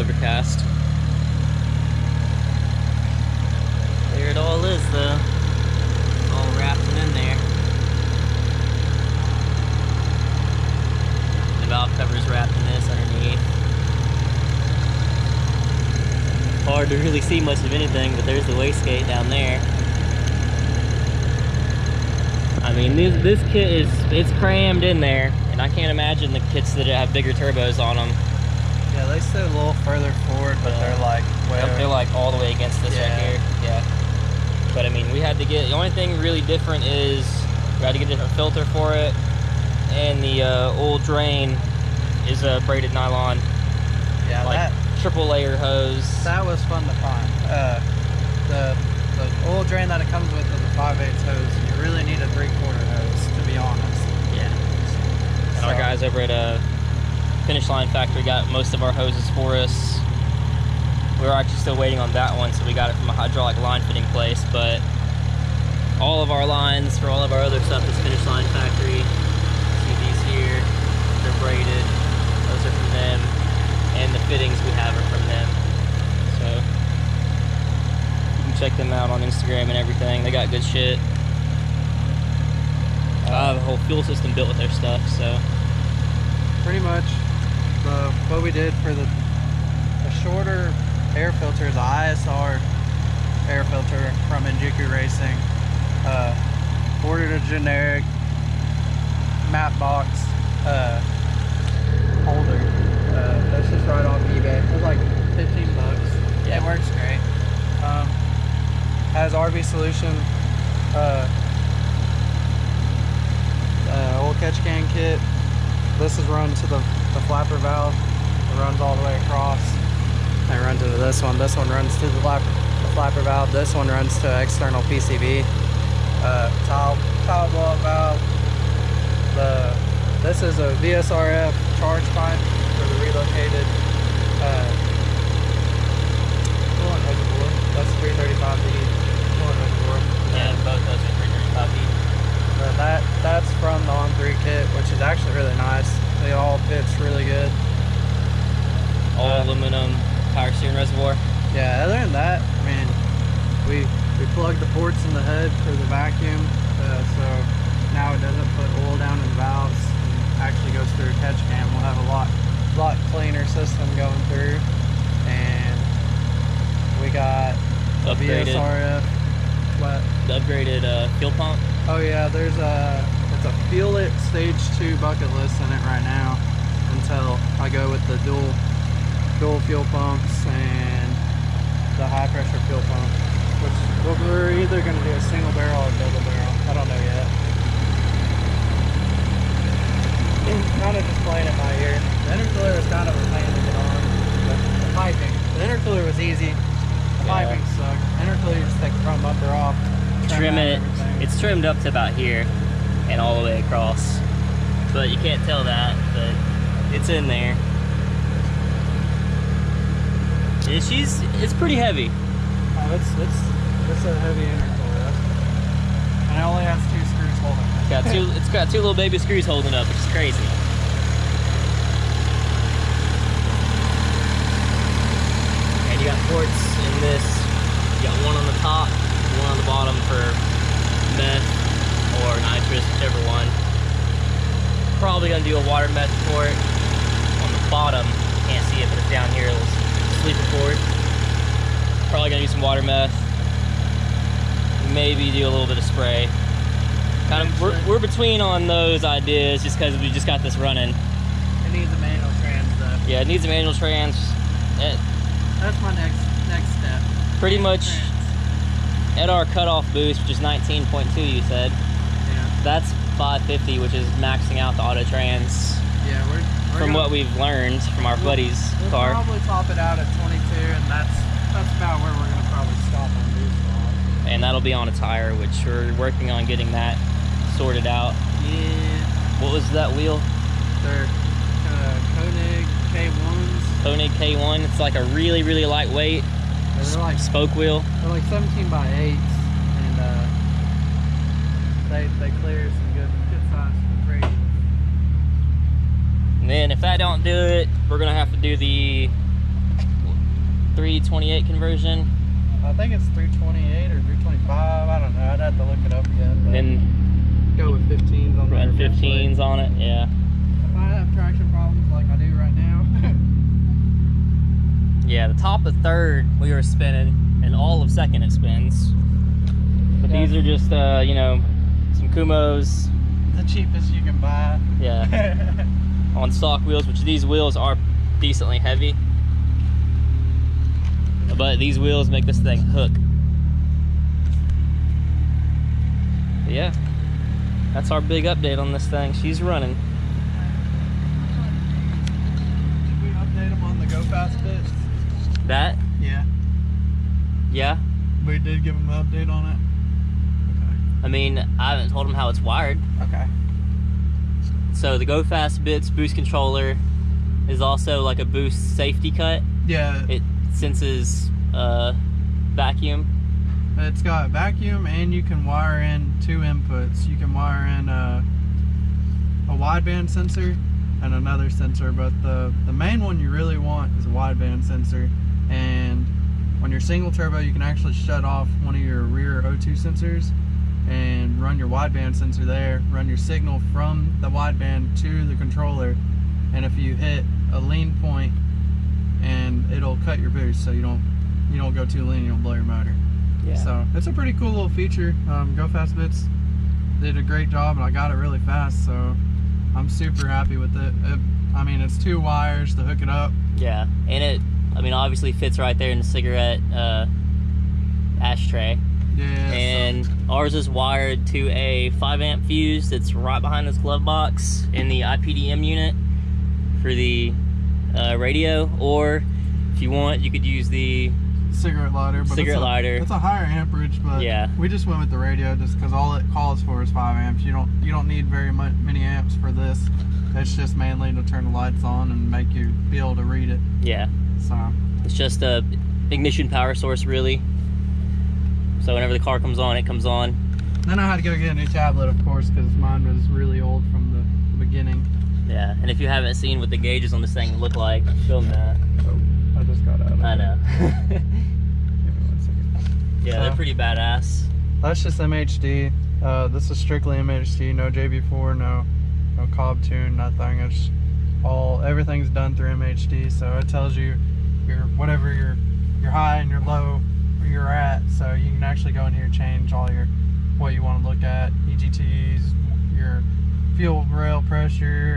overcast. There it all is though. All wrapped in there. The valve cover's wrapped in this underneath. Hard to really see much of anything, but there's the wastegate down there. I mean, this kit it's crammed in there, and I can't imagine the kits that have bigger turbos on them. Yeah, they sit a little further forward, but they're like they're like all the way against this right here. Yeah. But I mean, we had to get, the only thing really different is we had to get a different filter for it, and the oil drain is a braided nylon. Yeah, like that triple layer hose. That was fun to find. The oil drain that it comes with is a 5/8 hose. You really need a 3/4 hose, to be honest. Yeah. And our guys over at Finish Line Factory got most of our hoses for us. We were actually still waiting on that one, so we got it from a hydraulic line fitting place, but all of our lines for all of our other stuff is Finish Line Factory. See these here, they're braided. Those are from them. And the fittings we have are from them. So you can check them out on Instagram and everything. They got good shit. I have a whole fuel system built with their stuff, so. Pretty much what we did for the shorter air filter is the ISR air filter from Injuku Racing. Ordered a generic Mack Box holder. That's just right off eBay. It was like 15 bucks. Yeah, it works great. Has RV Solution oil catch can kit. This is run to the flapper valve. It runs all the way across. It runs into this one. This one runs to the flapper valve. This one runs to external PCV. Tile blow up valve. This is a Vrsf charge pipe for the relocated coolant reservoir. That's 335i coolant reservoir. Yeah, both those are 335i. And that's from the On3 kit, which is actually really nice. It all fits really good. All aluminum power steering reservoir. Yeah, other than that, I mean, we plugged the ports in the head for the vacuum, so now it doesn't put oil down in the valves and actually goes through a catch can. We'll have a lot cleaner system going through, and we got upgraded Vrsf. What? The upgraded fuel pump. Oh yeah, it's a Feel It Stage 2 bucket list in it right now until I go with the dual fuel pumps and the high pressure fuel pump, which we're either going to do a single barrel or double barrel. I don't know yet. Kind of just playing it by ear. The intercooler was kind of a pain to get on. The piping. The intercooler was easy. The piping sucked. Intercooler, you just take the front bumper off. Trim it. It's trimmed up to about here and all the way across. But you can't tell that, but it's in there. And it's pretty heavy. Oh, it's a heavy intercooler. And it only has 2 screws holding it. It's got 2 little baby screws holding up, which is crazy. And you got ports in this. You got one on the top, one on the bottom for meth or nitrous, whichever one. Probably gonna do a water meth port on the bottom. Can't see it, but it's down here. A little sleeper port. Probably gonna do some water meth. Maybe do a little bit of spray. Kind of, we're between on those ideas just because we just got this running. It needs a manual trans though. Yeah, it needs a manual trans. That's my next step. Pretty much at our cutoff boost, which is 19.2, you said. Yeah. That's 550, which is maxing out the auto trans. Yeah, we're from what we've learned from our buddy's car. We'll probably top it out at 22, and that's about where we're gonna probably stop on boost. And that'll be on a tire, which we're working on getting that sorted out. Yeah. What was that wheel? They're Koenig K1s. Koenig K1. It's like a really, really lightweight spoke wheel. They're like 17 by 8s, and they clear some good size radius. And then if that don't do it, we're gonna have to do the 328 conversion. I think it's 328 or 325. I don't know. I'd have to look it up again. But And go with 15s on run 15s on it. Yeah. If I have traction problems like I do right now. Yeah, the top of third we were spinning, and all of second it spins. But these are just, you know, some Kumos. The cheapest you can buy. Yeah. On stock wheels, which these wheels are decently heavy. But these wheels make this thing hook. But yeah, that's our big update on this thing. She's running. Did we update them on the go fast bits? That? Yeah. Yeah. We did give them an update on it. Okay. I mean, I haven't told them how it's wired. Okay. So the Go Fast Bits boost controller is also like a boost safety cut. Yeah. It senses vacuum. It's got vacuum, and you can wire in 2 inputs. You can wire in a wideband sensor and another sensor, but the main one you really want is a wideband sensor. And when you're single turbo, you can actually shut off one of your rear O2 sensors and run your wideband sensor there, run your signal from the wideband to the controller, and if you hit a lean point, and it'll cut your boost, so you don't go too lean, you'll blow your motor. Yeah. So it's a pretty cool little feature. Go Fast Bits did a great job, and I got it really fast, so I'm super happy with it. I mean, it's 2 wires to hook it up. Yeah, and it, I mean, obviously fits right there in the cigarette ashtray. Yeah. And so ours is wired to a 5-amp fuse that's right behind this glove box in the IPDM unit for the radio, or if you want, you could use the cigarette lighter. But cigarette lighter. It's a higher amperage, but yeah, we just went with the radio just because all it calls for is 5 amps. You don't need very many amps for this. It's just mainly to turn the lights on and make you be able to read it. Yeah. So it's just a ignition power source, really. So whenever the car comes on, it comes on. Then I had to go get a new tablet, of course, because mine was really old from the beginning. Yeah, and if you haven't seen what the gauges on this thing look like, film that. Oh, I just got out of it. I know. Give me 1 second. Yeah, they're pretty badass. That's just MHD. This is strictly MHD, no JB4, no Cobb tune, nothing. It's everything's done through MHD, so it tells you whatever your high and your low where you're at, so you can actually go in here and change all what you want to look at, EGTs, your fuel rail pressure,